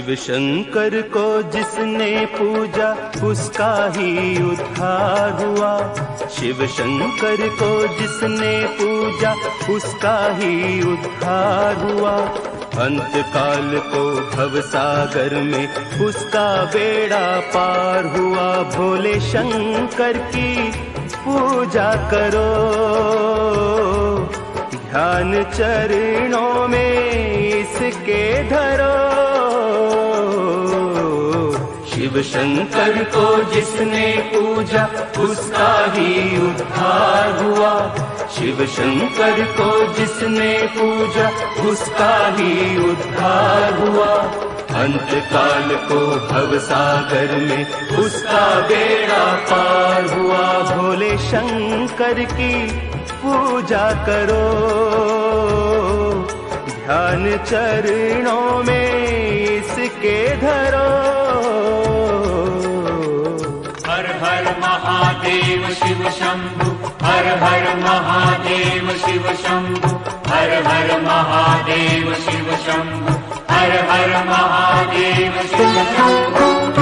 शिव शंकर को जिसने पूजा उसका ही उद्धार हुआ। शिव शंकर को जिसने पूजा उसका ही उद्धार हुआ। अंत काल को भवसागर में उसका बेड़ा पार हुआ। भोले शंकर की पूजा करो, ध्यान चरणों में इसके धरो। शिव शंकर को जिसने पूजा उसका ही उद्धार हुआ। शिव शंकर को जिसने पूजा उसका ही उद्धार हुआ। अंत काल को भवसागर में उसका बेड़ा पार हुआ। भोले शंकर की पूजा करो, ध्यान चरणों में इसके धरो। हर हर महादेव शिव शंभु, हर हर महादेव शिव शंभु, हर हर महादेव शिव शंभु, हर हर महादेव शिव शंभु।